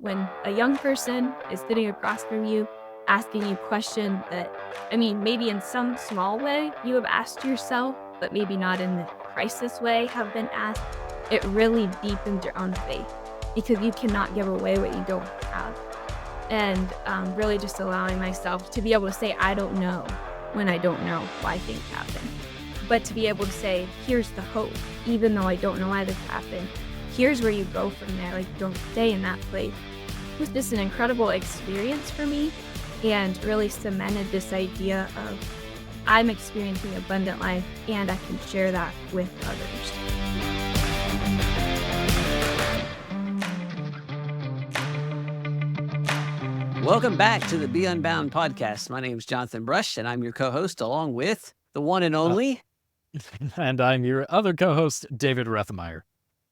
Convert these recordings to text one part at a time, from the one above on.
when a young person is sitting across from you, asking you questions that, maybe in some small way you have asked yourself, but maybe not in the crisis way have been asked, it really deepens your own faith because you cannot give away what you don't have. And really just allowing myself to be able to say, I don't know when I don't know why things happen. But to be able to say, here's the hope, even though I don't know why this happened. Here's where you go from there. Like, don't stay in that place. It was just an incredible experience for me and really cemented this idea of I'm experiencing abundant life and I can share that with others. Welcome back to the Be Unbound Podcast. My name is Jonathan Brush, and I'm your co-host along with the one and only. And I'm your other co-host, David Rethemeyer.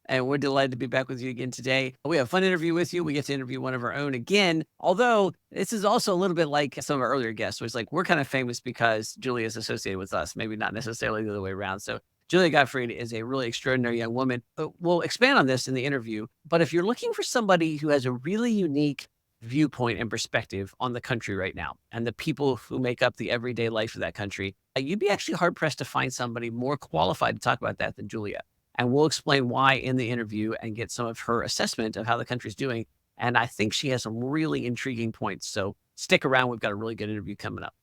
And we're delighted to be back with you again today. We have a fun interview with you. We get to interview one of our own again. Although this is also a little bit like some of our earlier guests, where it's like we're kind of famous because Julia is associated with us, maybe not necessarily the other way around. So Julia Gottfried is a really extraordinary young woman. We'll expand on this in the interview. But if you're looking for somebody who has a really unique viewpoint and perspective on the country right now and the people who make up the everyday life of that country, you'd be actually hard pressed to find somebody more qualified to talk about that than Julia. And we'll explain why in the interview and get some of her assessment of how the country's doing. And I think she has some really intriguing points. So stick around. We've got a really good interview coming up.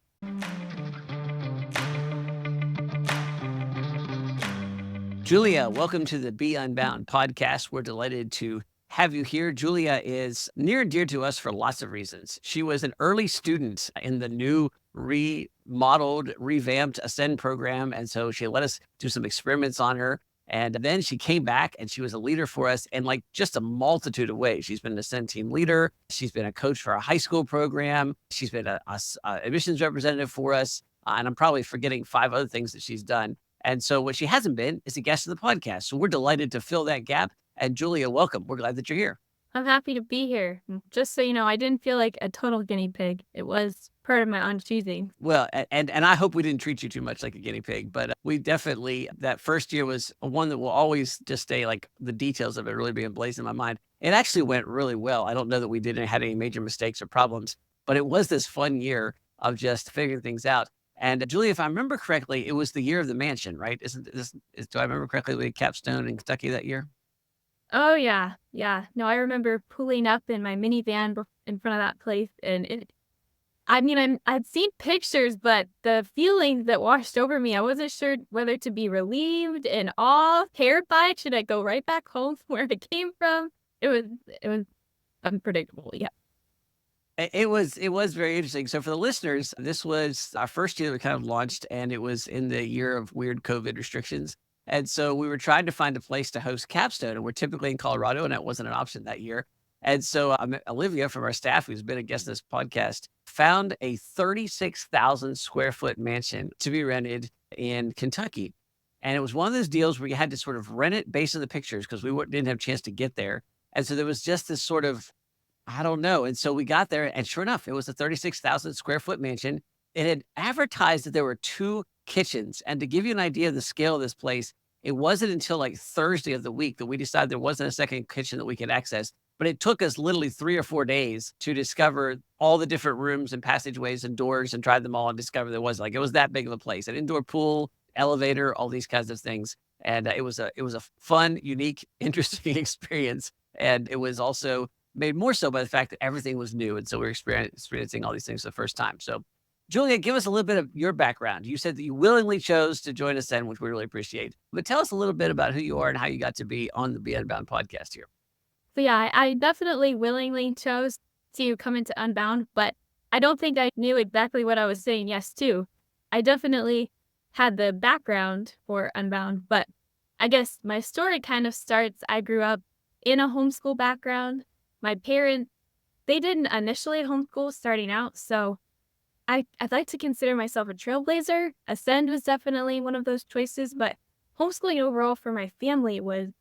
Julia, welcome to the Be Unbound podcast. We're delighted to have you here. Julia is near and dear to us for lots of reasons. She was an early student in the new remodeled, revamped Ascend program. And so she let us do some experiments on her. And then she came back and she was a leader for us in like just a multitude of ways. She's been an Ascend team leader. She's been a coach for our high school program. She's been a admissions representative for us. And I'm probably forgetting 5 other things that she's done. And so what she hasn't been is a guest of the podcast. So we're delighted to fill that gap. And Julia, welcome. We're glad that you're here. I'm happy to be here. Just so you know, I didn't feel like a total guinea pig. It was part of my own choosing. Well, and I hope we didn't treat you too much like a guinea pig, but we definitely, that first year was one that will always just stay like the details of it really being blazed in my mind. It actually went really well. I don't know that we had any major mistakes or problems, but it was this fun year of just figuring things out. And Julia, if I remember correctly, it was the year of the mansion, right? Do I remember correctly? We had capstone in Kentucky that year? Oh, yeah. Yeah. No, I remember pulling up in my minivan in front of that place. And I'd seen pictures, but the feelings that washed over me, I wasn't sure whether to be relieved and awe, terrified. Should I go right back home where I came from? It was unpredictable. Yeah. It was very interesting. So for the listeners, this was our first year that we kind of launched, and it was in the year of weird COVID restrictions. And so we were trying to find a place to host capstone, and we're typically in Colorado, and that wasn't an option that year. And so Olivia from our staff, who's been a guest on this podcast, found a 36,000 square foot mansion to be rented in Kentucky. And it was one of those deals where you had to sort of rent it based on the pictures because we didn't have a chance to get there. And so there was just this sort of, I don't know. And so we got there, and sure enough, it was a 36,000 square foot mansion. It had advertised that there were 2 kitchens. And to give you an idea of the scale of this place, it wasn't until like Thursday of the week that we decided there wasn't a second kitchen that we could access. But it took us literally 3 or 4 days to discover all the different rooms and passageways and doors and try them all and discover it was that big of a place, an indoor pool, elevator, all these kinds of things. And it was a fun, unique, interesting experience. And it was also made more so by the fact that everything was new. And so we're experiencing all these things for the first time. So Julia, give us a little bit of your background. You said that you willingly chose to join Ascend, which we really appreciate. But tell us a little bit about who you are and how you got to be on the Be Unbound podcast here. So yeah, I definitely willingly chose to come into Unbound, but I don't think I knew exactly what I was saying yes to. I definitely had the background for Unbound, but I guess my story kind of starts, I grew up in a homeschool background. My parents, they didn't initially homeschool starting out, so I'd like to consider myself a trailblazer. Ascend was definitely one of those choices, but homeschooling overall for my family was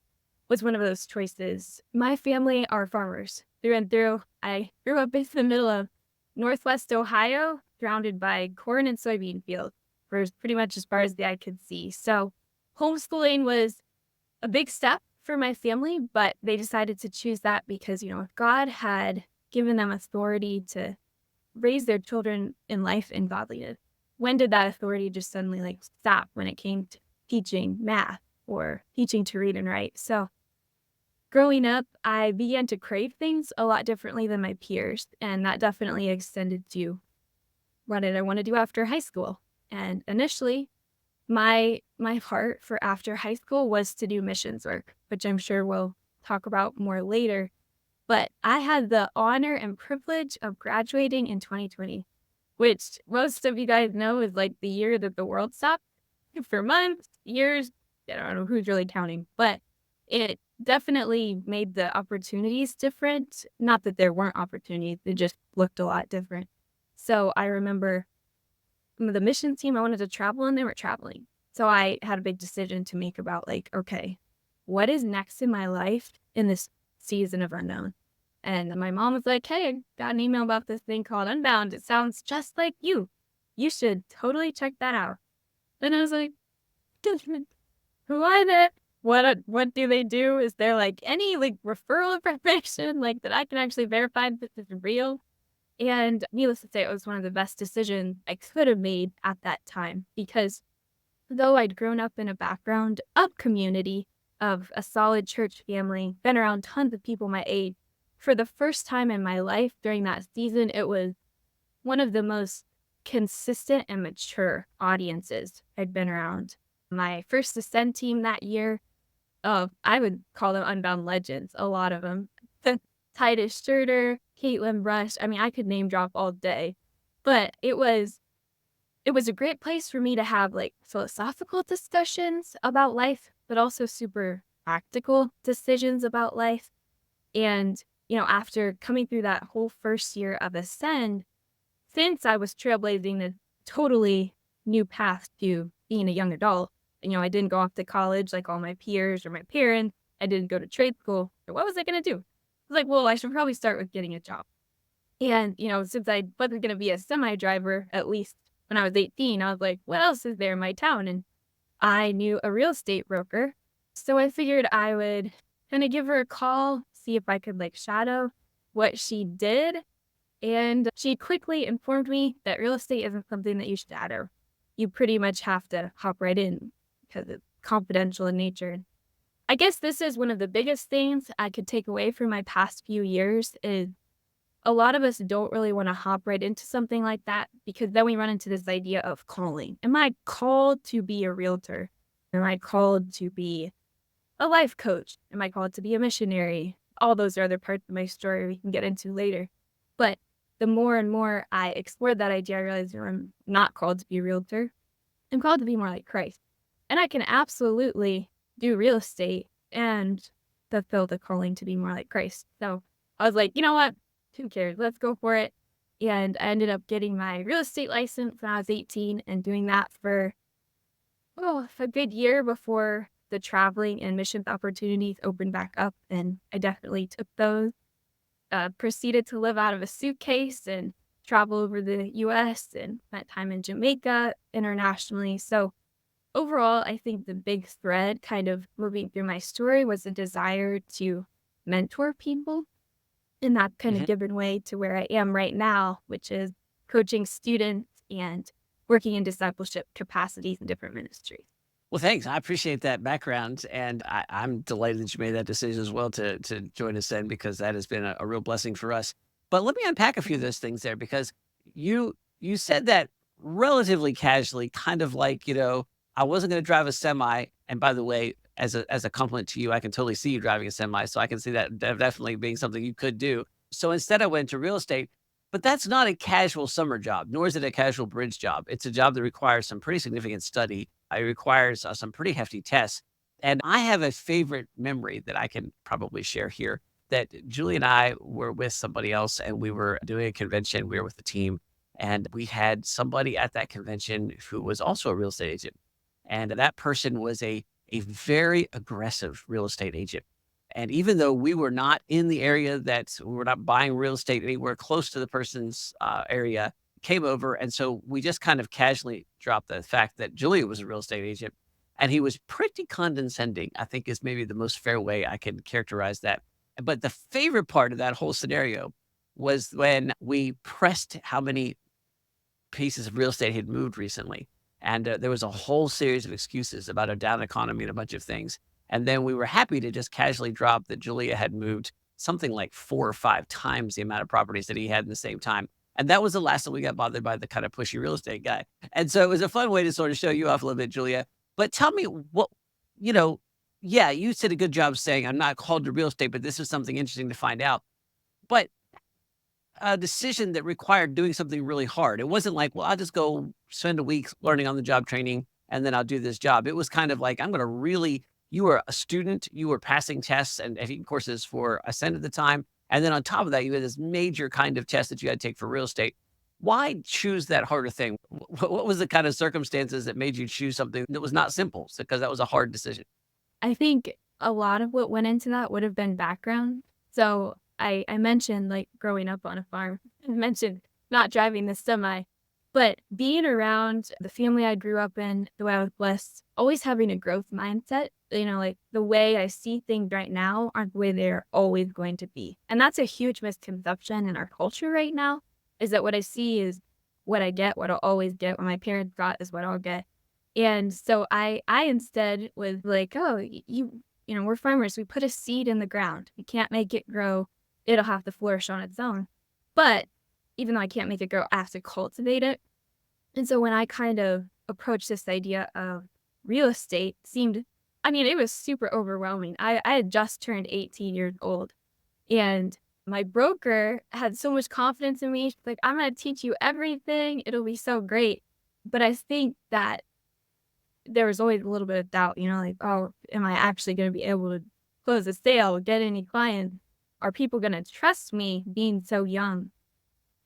one of those choices. My family are farmers through and through. I grew up in the middle of Northwest Ohio, surrounded by corn and soybean fields for pretty much as far as the eye could see. So homeschooling was a big step for my family, but they decided to choose that because, if God had given them authority to raise their children in life and godliness, when did that authority just suddenly stop when it came to teaching math or teaching to read and write? So growing up, I began to crave things a lot differently than my peers, and that definitely extended to what did I want to do after high school. And initially, my heart for after high school was to do missions work, which I'm sure we'll talk about more later. But I had the honor and privilege of graduating in 2020, which most of you guys know is the year that the world stopped for months, years. I don't know who's really counting, but it definitely made the opportunities different. Not that there weren't opportunities, it just looked a lot different. So I remember the mission team I wanted to travel and they were traveling. So I had a big decision to make about okay, what is next in my life in this season of unknown? And my mom was like, hey, I got an email about this thing called Unbound. It sounds just like you. You should totally check that out. Then I was like, who are they? What do they do? Is there any referral information that I can actually verify that this is real? And needless to say, it was one of the best decisions I could have made at that time because though I'd grown up in a background of community, of a solid church family, been around tons of people my age, for the first time in my life during that season, it was one of the most consistent and mature audiences I'd been around. My first Ascend team that year, I would call them Unbound legends, a lot of them. Titus Schurter, Caitlin Brush. I mean, I could name drop all day, but it was a great place for me to have philosophical discussions about life, but also super practical decisions about life. And, after coming through that whole first year of Ascend, since I was trailblazing a totally new path to being a young adult, I didn't go off to college like all my peers or my parents. I didn't go to trade school. So what was I going to do? I was like, well, I should probably start with getting a job. And, since I wasn't going to be a semi-driver, at least when I was 18, I was like, what else is there in my town? And I knew a real estate broker. So I figured I would kind of give her a call, see if I could shadow what she did. And she quickly informed me that real estate isn't something that you should shadow. You pretty much have to hop right in because it's confidential in nature. I guess this is one of the biggest things I could take away from my past few years is a lot of us don't really want to hop right into something like that because then we run into this idea of calling. Am I called to be a realtor? Am I called to be a life coach? Am I called to be a missionary? All those are other parts of my story we can get into later. But the more and more I explored that idea, I realized I'm not called to be a realtor. I'm called to be more like Christ. And I can absolutely do real estate and fulfill the calling to be more like Christ. So I was like, you know what? Who cares? Let's go for it. And I ended up getting my real estate license when I was 18 and doing that for a good year before the traveling and missions opportunities opened back up. And I definitely took those. Proceeded to live out of a suitcase and travel over the U.S. and spent time in Jamaica internationally. So overall, I think the big thread kind of moving through my story was a desire to mentor people. And that's kind of given way to where I am right now, which is coaching students and working in discipleship capacities in different ministries. Well, thanks. I appreciate that background. And I'm delighted that you made that decision as well to join Ascend because that has been a real blessing for us. But let me unpack a few of those things there because you said that relatively casually, kind of like, I wasn't going to drive a semi. And by the way, as a compliment to you, I can totally see you driving a semi. So I can see that definitely being something you could do. So instead I went to real estate, but that's not a casual summer job, nor is it a casual bridge job. It's a job that requires some pretty significant study. It requires some pretty hefty tests. And I have a favorite memory that I can probably share here that Julie and I were with somebody else and we were doing a convention. We were with the team and we had somebody at that convention who was also a real estate agent. And that person was a very aggressive real estate agent. And even though we were not in the area that we were not buying real estate anywhere close to the person's area, came over. And so we just kind of casually dropped the fact that Julia was a real estate agent. And he was pretty condescending, I think is maybe the most fair way I can characterize that. But the favorite part of that whole scenario was when we pressed how many pieces of real estate he'd moved recently. And there was a whole series of excuses about a down economy and a bunch of things. And then we were happy to just casually drop that Julia had moved something like 4 or 5 times the amount of properties that he had in the same time. And that was the last time we got bothered by the kind of pushy real estate guy. And so it was a fun way to sort of show you off a little bit, Julia. But tell me what, you know, yeah, you did a good job saying I'm not called to real estate, but this is something interesting to find out. But a decision that required doing something really hard. It wasn't like, well, I'll just go spend a week learning on the job training and then I'll do this job. It was kind of like, I'm going to really, you were a student, you were passing tests and taking courses for Ascend at the time. And then on top of that, you had this major kind of test that you had to take for real estate. Why choose that harder thing? What was the kind of circumstances that made you choose something that was not simple? Because that was a hard decision. I think a lot of what went into that would have been background. So I mentioned like growing up on a farm. I mentioned not driving the semi, but being around the family I grew up in, the way I was blessed, always having a growth mindset. Like the way I see things right now aren't the way they're always going to be. And that's a huge misconception in our culture right now, is that what I see is what I get, what I'll always get. What my parents got is what I'll get. And so I instead was like, oh, we're farmers. We put a seed in the ground. We can't make it grow. It'll have to flourish on its own. But even though I can't make it grow, I have to cultivate it. And so when I kind of approached this idea of real estate, it was super overwhelming. I had just turned 18 years old. And my broker had so much confidence in me. She's like, I'm going to teach you everything. It'll be so great. But I think that there was always a little bit of doubt, like, oh, am I actually going to be able to close a sale, get any clients? Are people going to trust me being so young?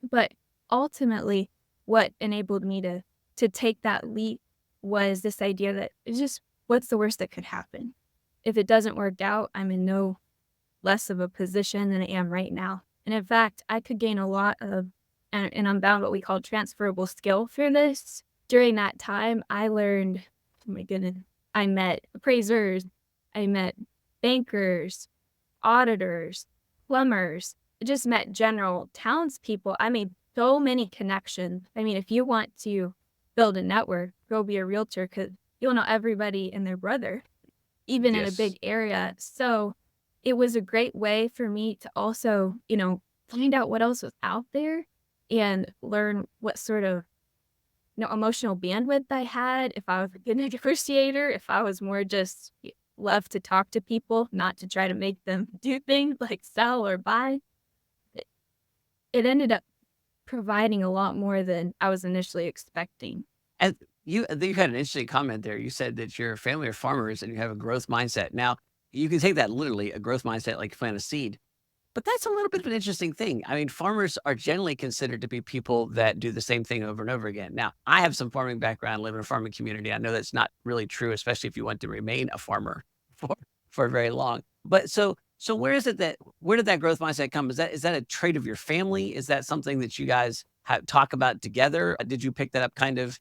But ultimately, what enabled me to take that leap was this idea that it's just, what's the worst that could happen? If it doesn't work out, I'm in no less of a position than I am right now. And in fact, I could gain a lot of, and Unbound, what we call transferable skill for this. During that time, I learned, oh my goodness, I met appraisers, I met bankers, auditors, plumbers, I just met general townspeople. I made so many connections. If you want to build a network, go be a realtor because you'll know everybody and their brother, even in a big area. So it was a great way for me to also, find out what else was out there and learn what sort of emotional bandwidth I had, if I was a good negotiator, if I was more just love to talk to people, not to try to make them do things like sell or buy. It ended up providing a lot more than I was initially expecting. And you had an interesting comment there. You said that your family are farmers and you have a growth mindset. Now, you can take that literally, a growth mindset, like plant a seed. But that's a little bit of an interesting thing. Farmers are generally considered to be people that do the same thing over and over again. Now, I have some farming background, live in a farming community. I know that's not really true, especially if you want to remain a farmer for very long. But so where did that growth mindset come? Is that a trait of your family? Is that something that you guys talk about together? Did you pick that up kind of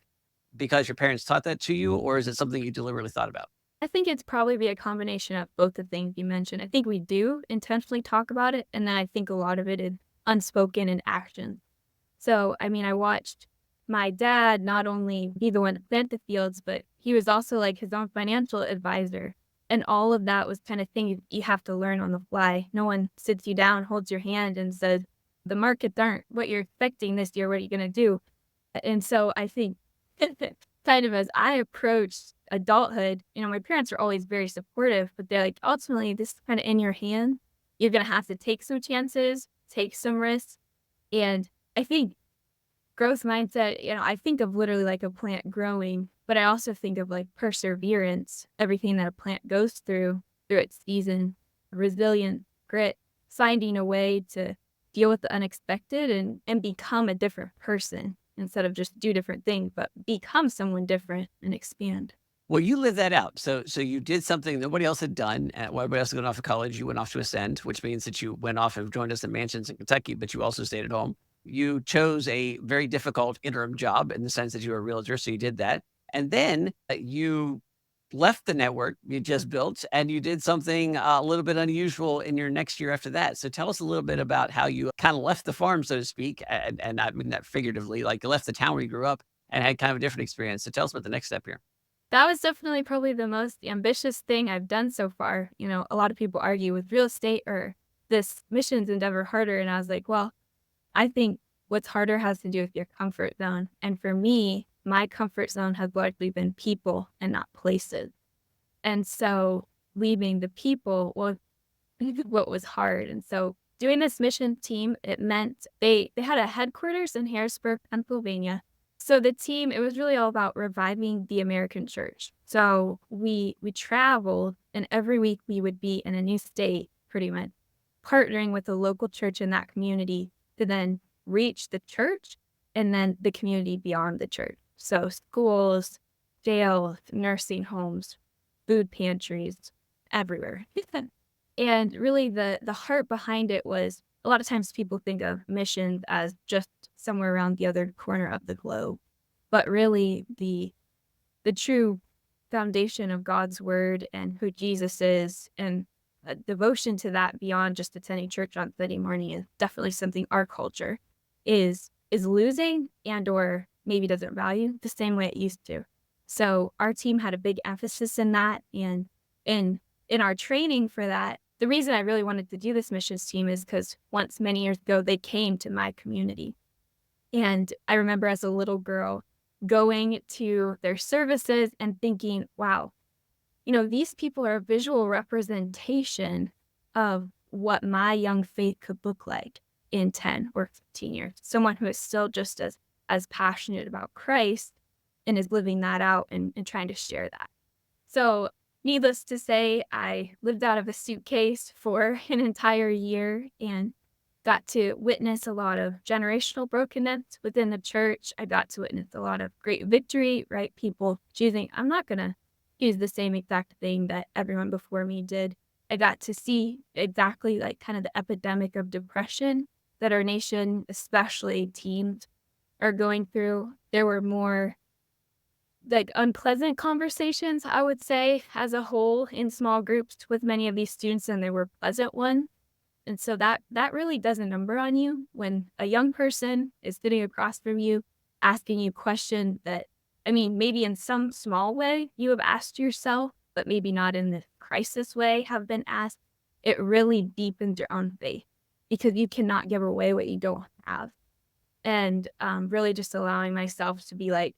because your parents taught that to you, or is it something you deliberately thought about? I think it's probably be a combination of both the things you mentioned. I think we do intentionally talk about it, and then I think a lot of it is unspoken in action. So, I watched my dad not only be the one that planted the fields, but he was also like his own financial advisor. And all of that was kind of thing you have to learn on the fly. No one sits you down, holds your hand, and says, the markets aren't what you're expecting this year. What are you going to do? And so I think kind of as I approached adulthood, my parents are always very supportive, but they're like, ultimately, this is kind of in your hand. You're going to have to take some chances, take some risks. And I think growth mindset, I think of literally like a plant growing, but I also think of like perseverance, everything that a plant goes through its season, resilience, grit, finding a way to deal with the unexpected and become a different person instead of just do different things, but become someone different and expand. Well, you lived that out. So you did something nobody else had done. While everybody else had gone off to college, you went off to Ascend, which means that you went off and joined us in mansions in Kentucky, but you also stayed at home. You chose a very difficult interim job in the sense that you were a realtor, so you did that. And then you left the network you just built and you did something a little bit unusual in your next year after that. So tell us a little bit about how you kind of left the farm, so to speak. And I mean that figuratively, like you left the town where you grew up and had kind of a different experience. So tell us about the next step here. That was definitely probably the most ambitious thing I've done so far. A lot of people argue with real estate or this missions endeavor harder. And I was like, well, I think what's harder has to do with your comfort zone. And for me, my comfort zone has largely been people and not places. And so leaving the people was what was hard. And so doing this mission team, it meant they had a headquarters in Harrisburg, Pennsylvania. So the team, it was really all about reviving the American church. So we traveled, and every week we would be in a new state, pretty much, partnering with a local church in that community to then reach the church and then the community beyond the church. So schools, jails, nursing homes, food pantries, everywhere. And really the heart behind it was a lot of times people think of missions as just somewhere around the other corner of the globe. But really the true foundation of God's word and who Jesus is and a devotion to that beyond just attending church on Sunday morning is definitely something our culture is losing and or maybe doesn't value the same way it used to. So our team had a big emphasis in that, and in our training for that, the reason I really wanted to do this missions team is because once many years ago, they came to my community. And I remember as a little girl going to their services and thinking, wow, these people are a visual representation of what my young faith could look like in 10 or 15 years. Someone who is still just as passionate about Christ and is living that out and trying to share that. So needless to say, I lived out of a suitcase for an entire year and got to witness a lot of generational brokenness within the church. I got to witness a lot of great victory, right? People choosing, I'm not going to use the same exact thing that everyone before me did. I got to see exactly like kind of the epidemic of depression that our nation, especially teens, are going through. There were more like unpleasant conversations, I would say, as a whole in small groups with many of these students than there were pleasant ones. And so that really does a number on you when a young person is sitting across from you, asking you questions that, I mean, maybe in some small way you have asked yourself, but maybe not in the crisis way have been asked. It really deepens your own faith because you cannot give away what you don't have. And really just allowing myself to be like,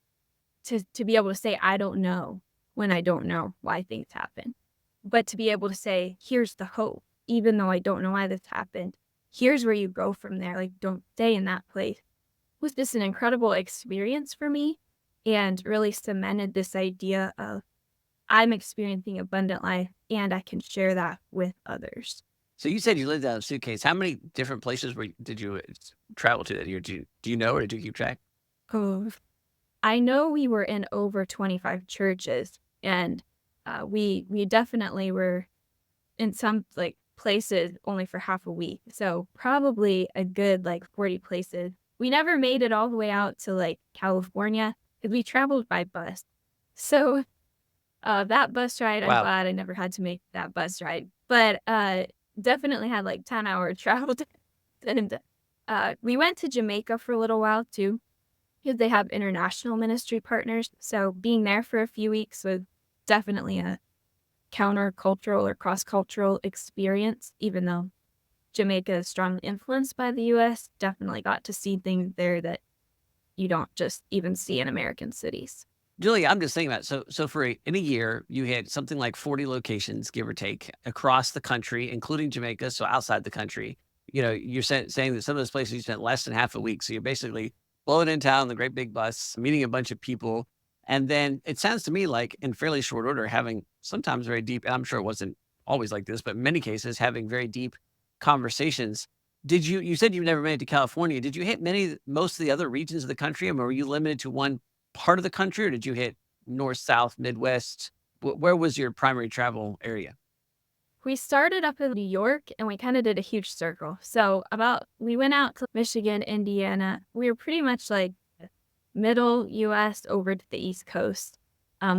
to be able to say, I don't know when I don't know why things happen. But to be able to say, here's the hope, even though I don't know why this happened. Here's where you go from there. Like, don't stay in that place. It was just an incredible experience for me and really cemented this idea of I'm experiencing abundant life and I can share that with others. So you said you lived out of a suitcase. How many different places did you travel to that year? Do you know, or did you keep track? Oh, I know we were in over 25 churches, and we definitely were in some like places only for half a week. So probably a good like 40 places. We never made it all the way out to like California because we traveled by bus. So that bus ride, I'm Wow. glad I never had to make that bus ride. But definitely had like 10-hour travel. And we went to Jamaica for a little while too, because they have international ministry partners. So being there for a few weeks was definitely a countercultural or cross-cultural experience, even though Jamaica is strongly influenced by the U.S., definitely got to see things there that you don't just even see in American cities. Julia, I'm just thinking about it. So in a year, you had something like 40 locations, give or take, across the country, including Jamaica, so outside the country. You're saying that some of those places you spent less than half a week. So you're basically blowing in town, the great big bus, meeting a bunch of people. And then it sounds to me like in fairly short order, having sometimes very deep, and I'm sure it wasn't always like this, but in many cases, having very deep conversations. You said you never made it to California. Did you hit most of the other regions of the country? I mean, were you limited to one part of the country, or did you hit north, south, Midwest? Where was your primary travel area? We started up in New York and we kind of did a huge circle. So we went out to Michigan, Indiana. We were pretty much like middle U.S. over to the East Coast.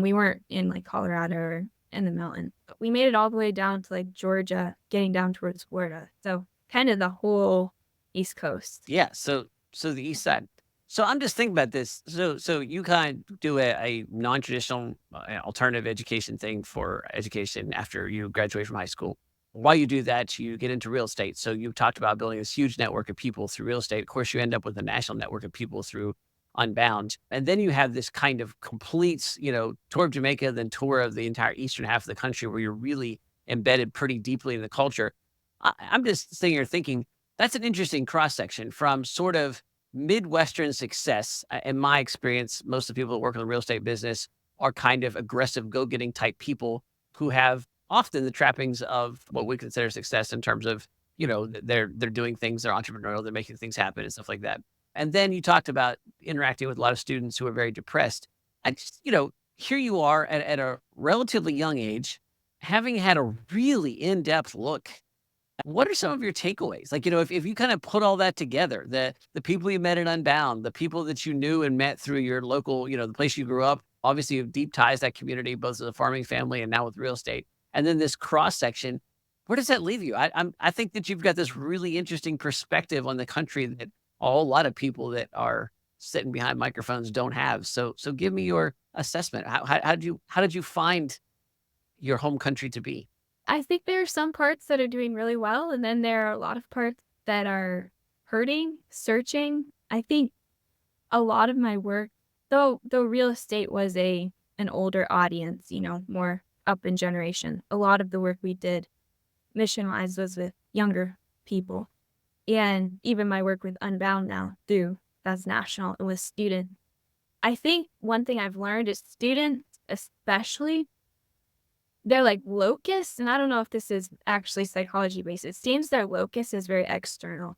We weren't in like Colorado or in the mountains. But we made it all the way down to like Georgia, getting down towards Florida. So kind of the whole East Coast. Yeah. So the East Side. So I'm just thinking about this. So you kind of do a non-traditional alternative education thing for education after you graduate from high school. While you do that, you get into real estate. So you talked about building this huge network of people through real estate. Of course, you end up with a national network of people through Unbound. And then you have this kind of complete, tour of Jamaica, then tour of the entire eastern half of the country where you're really embedded pretty deeply in the culture. I'm just sitting here thinking that's an interesting cross section from sort of Midwestern success. In my experience, most of the people that work in the real estate business are kind of aggressive, go-getting type people who have often the trappings of what we consider success in terms of, they're doing things, they're entrepreneurial, they're making things happen and stuff like that. And then you talked about interacting with a lot of students who are very depressed. I just, here you are at a relatively young age, having had a really in-depth look. What are some of your takeaways? Like, if you kind of put all that together, the people you met at Unbound, the people that you knew and met through your local, the place you grew up, obviously you have deep ties to that community, both as a farming family and now with real estate. And then this cross section, where does that leave you? I think that you've got this really interesting perspective on the country that a whole lot of people that are sitting behind microphones don't have. So give me your assessment. How did you find your home country to be? I think there are some parts that are doing really well, and then there are a lot of parts that are hurting, searching. I think a lot of my work, though real estate was an older audience, more up in generation, a lot of the work we did mission-wise was with younger people. And even my work with Unbound now, that's national, and with students. I think one thing I've learned is students, especially, they're like locusts, and I don't know if this is actually psychology-based. It seems their locus is very external,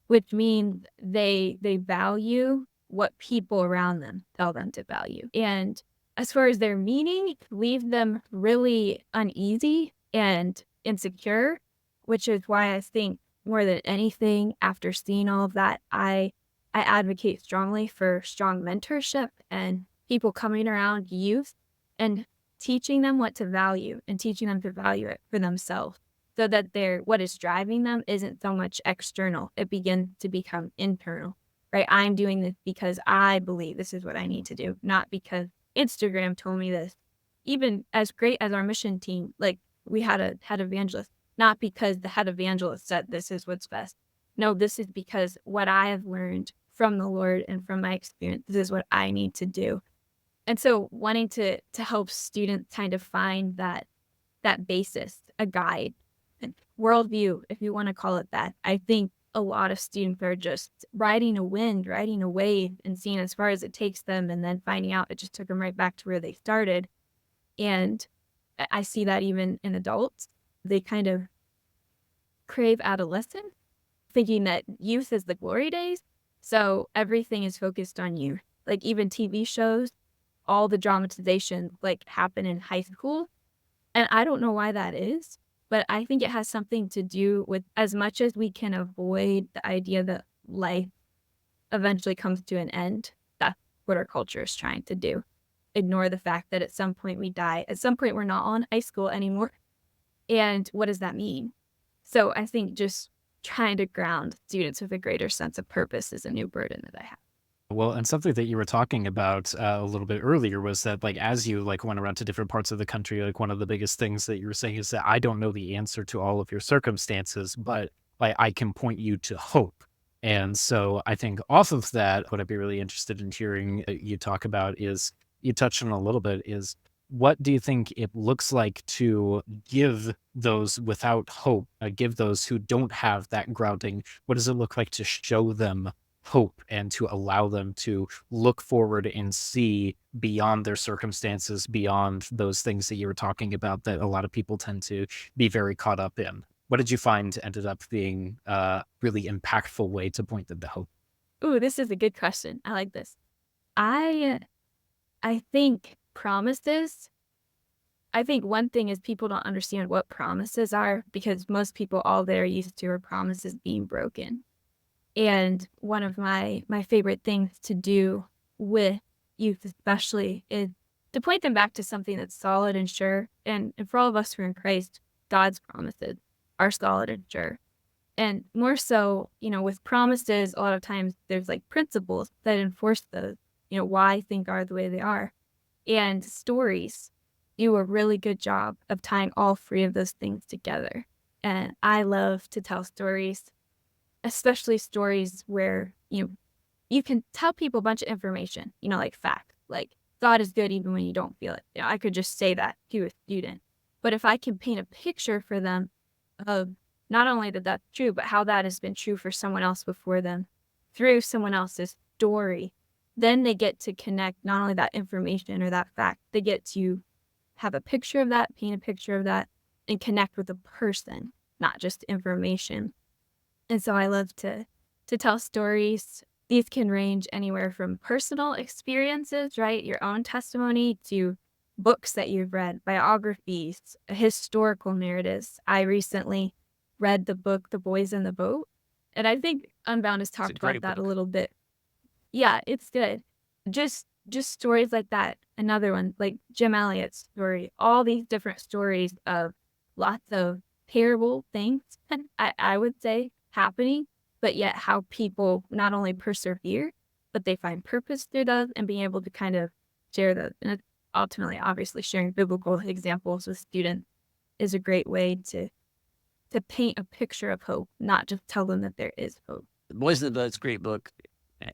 which means they value what people around them tell them to value. And as far as their meaning, leave them really uneasy and insecure, which is why I think more than anything, after seeing all of that, I advocate strongly for strong mentorship and people coming around youth and teaching them what to value and teaching them to value it for themselves so that what is driving them isn't so much external. It begins to become internal, right? I'm doing this because I believe this is what I need to do, not because Instagram told me this. Even as great as our mission team, like we had a head evangelist, not because the head evangelist said this is what's best. No, this is because what I have learned from the Lord and from my experience, this is what I need to do. And so wanting to help students kind of find that basis, a guide, a worldview, if you want to call it that. I think a lot of students are just riding a wind, riding a wave, and seeing as far as it takes them, and then finding out it just took them right back to where they started. And I see that even in adults. They kind of crave adolescence, thinking that youth is the glory days. So everything is focused on youth. Like even TV shows, all the dramatization happen in high school. And I don't know why that is, but I think it has something to do with, as much as we can avoid the idea that life eventually comes to an end, that's what our culture is trying to do. Ignore the fact that at some point we die. At some point we're not on high school anymore. And what does that mean? So I think just trying to ground students with a greater sense of purpose is a new burden that I have. Well, and something that you were talking about a little bit earlier was that, as you went around to different parts of the country, one of the biggest things that you were saying is that I don't know the answer to all of your circumstances, but I can point you to hope. And so I think off of that, what I'd be really interested in hearing you talk about is, you touched on a little bit, is what do you think it looks like to give those without hope, give those who don't have that grounding, what does it look like to show them hope and to allow them to look forward and see beyond their circumstances, beyond those things that you were talking about that a lot of people tend to be very caught up in? What did you find ended up being a really impactful way to point them to hope? Ooh, this is a good question. I like this. I think promises, I think one thing is people don't understand what promises are, because most people, all they're used to are promises being broken. And one of my favorite things to do with youth especially is to point them back to something that's solid and sure. And for all of us who are in Christ, God's promises are solid and sure. And more so, with promises, a lot of times there's like principles that enforce those, why things are the way they are. And stories do a really good job of tying all three of those things together. And I love to tell stories, especially stories where, you can tell people a bunch of information, like fact, like God is good even when you don't feel it. I could just say that to a student. But if I can paint a picture for them of not only that that's true, but how that has been true for someone else before them through someone else's story, then they get to connect not only that information or that fact, they get to have a picture of that, paint a picture of that, and connect with a person, not just information. And so I love to tell stories. These can range anywhere from personal experiences, right? Your own testimony, to books that you've read, biographies, historical narratives. I recently read the book, The Boys in the Boat. And I think Unbound has It's a talked about great that a book. little bit. Yeah, it's good. Just stories like that. Another one, like Jim Elliot's story, all these different stories of lots of terrible things, I would say, happening, but yet how people not only persevere, but they find purpose through those and being able to kind of share those. And it's ultimately, obviously, sharing biblical examples with students is a great way to paint a picture of hope, not just tell them that there is hope. The Boys in the Boat's a great book.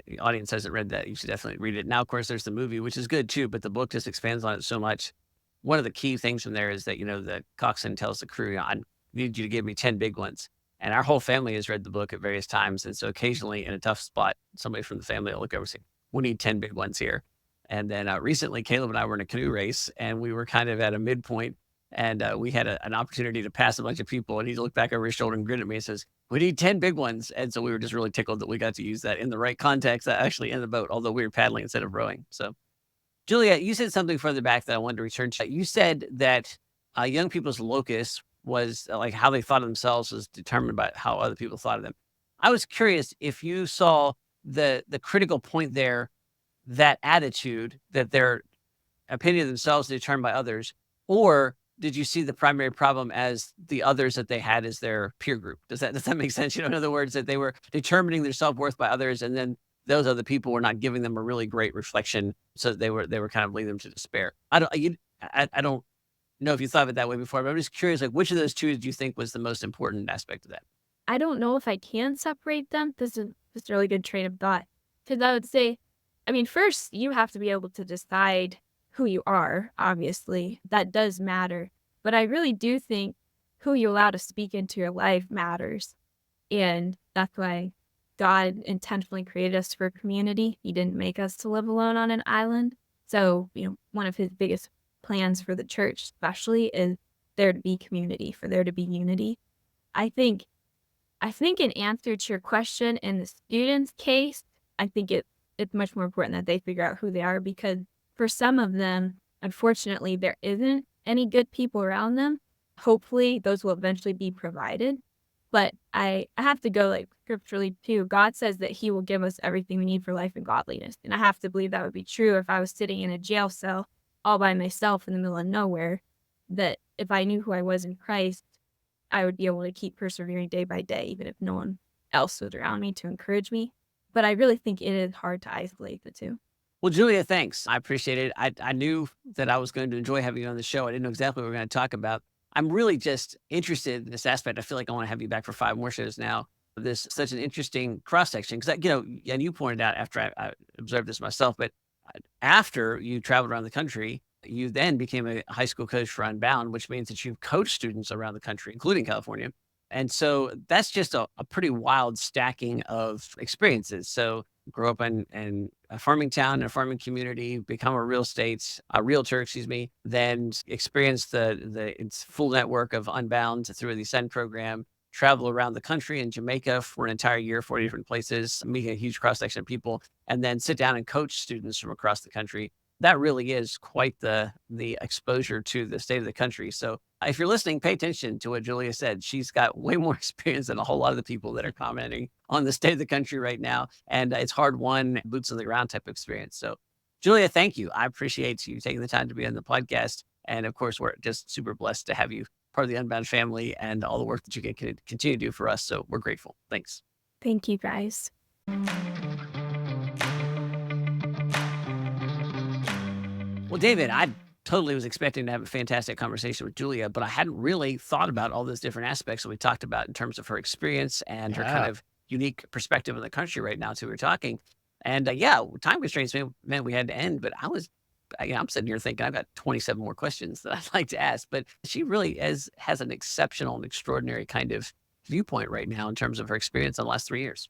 The audience hasn't read that. You should definitely read it. Now, of course, there's the movie, which is good too, but the book just expands on it so much. One of the key things from there is that, the coxswain tells the crew, I need you to give me 10 big ones. And our whole family has read the book at various times. And so occasionally in a tough spot, somebody from the family will look over and say, we need 10 big ones here. And then recently, Caleb and I were in a canoe race, and we were kind of at a midpoint, and we had an opportunity to pass a bunch of people. And he looked back over his shoulder and grinned at me and says, we need 10 big ones. And so we were just really tickled that we got to use that in the right context, actually in the boat, although we were paddling instead of rowing. So, Julia, you said something further back that I wanted to return to. You said that young people's locus was like how they thought of themselves was determined by how other people thought of them. I was curious if you saw the critical point there, that attitude that their opinion of themselves is determined by others, or did you see the primary problem as the others that they had as their peer group? Does that make sense? In other words, that they were determining their self-worth by others, and then those other people were not giving them a really great reflection, so that they were kind of leading them to despair. I don't know if you thought of it that way before, but I'm just curious, like, which of those two do you think was the most important aspect of that? I don't know if I can separate them. This is just a really good train of thought. Because I would say, first, you have to be able to decide who you are, obviously. That does matter. But I really do think who you allow to speak into your life matters. And that's why God intentionally created us for community. He didn't make us to live alone on an island. So, one of his biggest plans for the church, especially, is there to be community, for there to be unity. I think in answer to your question, in the student's case, I think it's much more important that they figure out who they are, because for some of them, unfortunately, there isn't any good people around them. Hopefully, those will eventually be provided. But I have to go like scripturally too. God says that he will give us everything we need for life and godliness. And I have to believe that would be true if I was sitting in a jail cell all by myself in the middle of nowhere, that if I knew who I was in Christ, I would be able to keep persevering day by day, even if no one else was around me to encourage me. But I really think it is hard to isolate the two. Well, Julia, thanks. I appreciate it. I knew that I was going to enjoy having you on the show. I didn't know exactly what we were going to talk about. I'm really just interested in this aspect. I feel like I want to have you back for 5 more shows now. This such an interesting cross section, because and you pointed out after I observed this myself, but after you traveled around the country, you then became a high school coach for Unbound, which means that you've coached students around the country, including California. And so that's just a pretty wild stacking of experiences. So grow up in a farming town, a farming community, become a realtor, then experience its full network of Unbound through the Ascend program, travel around the country in Jamaica for an entire year, 40 different places, meeting a huge cross section of people, and then sit down and coach students from across the country. That really is quite the exposure to the state of the country. So if you're listening, pay attention to what Julia said. She's got way more experience than a whole lot of the people that are commenting on the state of the country right now. And it's hard won, boots on the ground type of experience. So Julia, thank you. I appreciate you taking the time to be on the podcast. And of course, we're just super blessed to have you part of the Unbound family and all the work that you can continue to do for us. So we're grateful. Thanks. Thank you, guys. Well, David, I totally was expecting to have a fantastic conversation with Julia, but I hadn't really thought about all those different aspects that we talked about in terms of her experience and her kind Yeah. of unique perspective on the country right now. So we were talking, and time constraints meant we had to end. But I'm sitting here thinking I've got 27 more questions that I'd like to ask. But she really has an exceptional and extraordinary kind of viewpoint right now in terms of her experience in the last 3 years.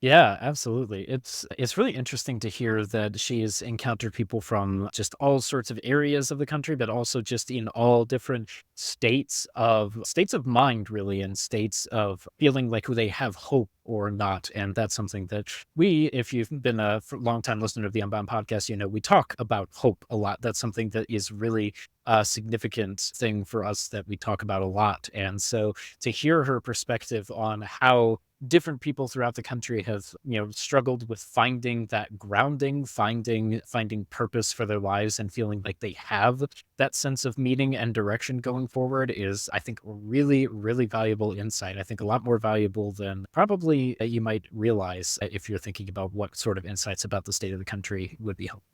Yeah, absolutely. It's really interesting to hear that she has encountered people from just all sorts of areas of the country, but also just in all different states of mind, really, and states of feeling like they have hope or not. And that's something that if you've been a long time listener of the Unbound podcast, we talk about hope a lot. That's something that is really a significant thing for us that we talk about a lot. And so to hear her perspective on how different people throughout the country have, struggled with finding that grounding, finding purpose for their lives and feeling like they have that sense of meaning and direction going forward is, I think, really, really valuable insight. I think a lot more valuable than probably you might realize if you're thinking about what sort of insights about the state of the country would be helpful.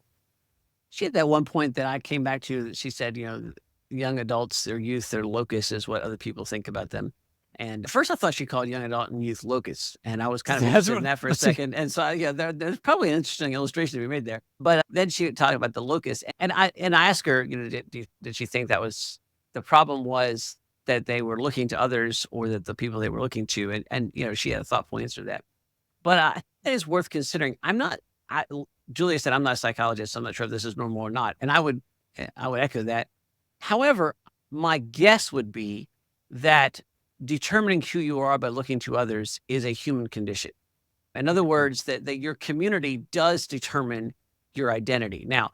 She had that one point that I came back to that she said, young adults, their youth, their locus is what other people think about them. And at first I thought she called young adult and youth locusts. And I was kind of interested in that for a second. And so, there's probably an interesting illustration to be made there. But then she would talk about the locust. And I asked her, did she think that was the problem was that they were looking to others or that the people they were looking to? And she had a thoughtful answer to that. But it is worth considering. Julia said, I'm not a psychologist. So I'm not sure if this is normal or not. And I would echo that. However, my guess would be that determining who you are by looking to others is a human condition. In other words, that your community does determine your identity. Now,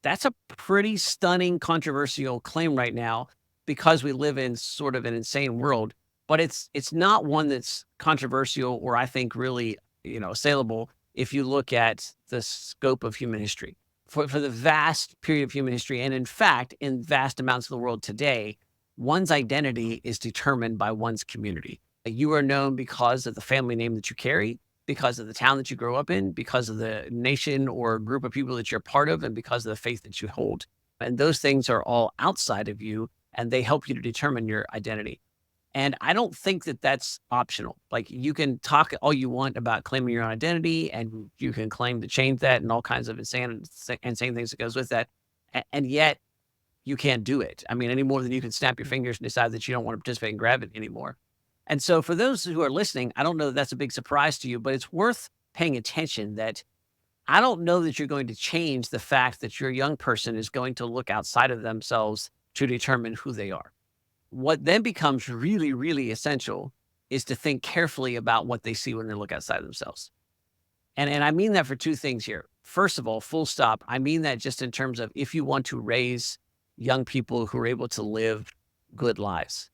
that's a pretty stunning, controversial claim right now because we live in sort of an insane world, but it's not one that's controversial or I think really, assailable if you look at the scope of human history. For the vast period of human history, and in fact, in vast amounts of the world today, one's identity is determined by one's community. You are known because of the family name that you carry, because of the town that you grow up in, because of the nation or group of people that you're part of, and because of the faith that you hold. And those things are all outside of you, and they help you to determine your identity. And I don't think that that's optional. Like you can talk all you want about claiming your own identity, and you can claim to change that and all kinds of insane things that goes with that. And yet you can't do it. I mean, any more than you can snap your fingers and decide that you don't want to participate in gravity anymore. And so for those who are listening, I don't know that that's a big surprise to you, but it's worth paying attention that I don't know that you're going to change the fact that your young person is going to look outside of themselves to determine who they are. What then becomes really, really essential is to think carefully about what they see when they look outside of themselves. And I mean that for two things here. First of all, full stop. I mean that just in terms of if you want to raise young people who are able to live good lives,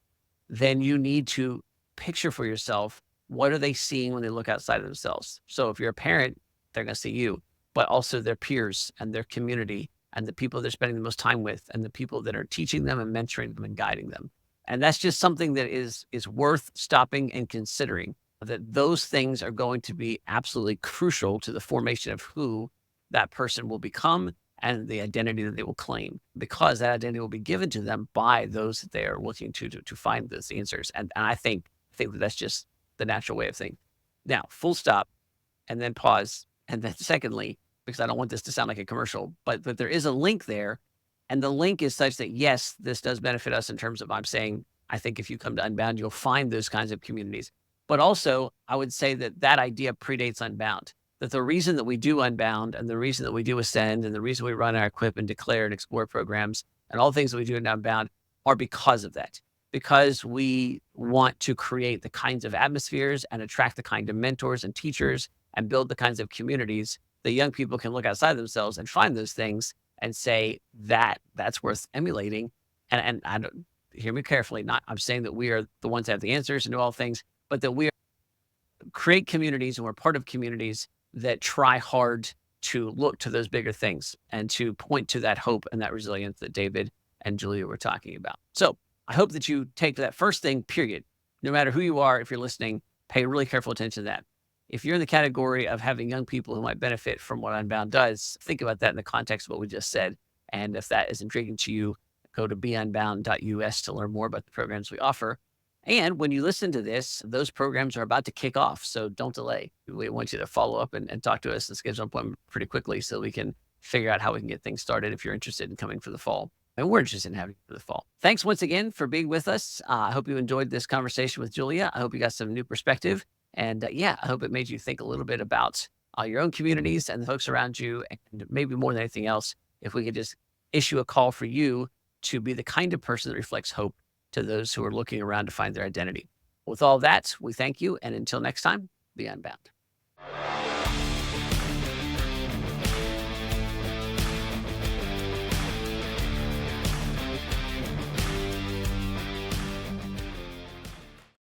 then you need to picture for yourself, what are they seeing when they look outside of themselves? So if you're a parent, they're going to see you, but also their peers and their community and the people they're spending the most time with and the people that are teaching them and mentoring them and guiding them. And that's just something that is worth stopping and considering, that those things are going to be absolutely crucial to the formation of who that person will become and the identity that they will claim, because that identity will be given to them by those that they are looking to find those answers. And I think that that's just the natural way of thinking. Now, full stop, and then pause. And then secondly, because I don't want this to sound like a commercial, but there is a link there. And the link is such that, yes, this does benefit us in terms of, I'm saying, I think if you come to Unbound, you'll find those kinds of communities. But also, I would say that idea predates Unbound. That the reason that we do Unbound and the reason that we do Ascend and the reason we run our Equip and Declare and Explore programs and all the things that we do in Unbound are because of that. Because we want to create the kinds of atmospheres and attract the kind of mentors and teachers and build the kinds of communities that young people can look outside themselves and find those things and say that's worth emulating. And I don't, hear me carefully, I'm saying that we are the ones that have the answers and do all things, but that we create communities and we're part of communities that try hard to look to those bigger things and to point to that hope and that resilience that David and Julia were talking about. So I hope that you take that first thing, period. No matter who you are, if you're listening, pay really careful attention to that. If you're in the category of having young people who might benefit from what Unbound does, think about that in the context of what we just said. And if that is intriguing to you, go to beunbound.us to learn more about the programs we offer. And when you listen to this, those programs are about to kick off. So don't delay. We want you to follow up and talk to us and schedule an appointment pretty quickly so we can figure out how we can get things started if you're interested in coming for the fall. And we're interested in having you for the fall. Thanks once again for being with us. I hope you enjoyed this conversation with Julia. I hope you got some new perspective. And I hope it made you think a little bit about your own communities and the folks around you. And maybe more than anything else, if we could just issue a call for you to be the kind of person that reflects hope to those who are looking around to find their identity. With all that, we thank you. And until next time, be unbound.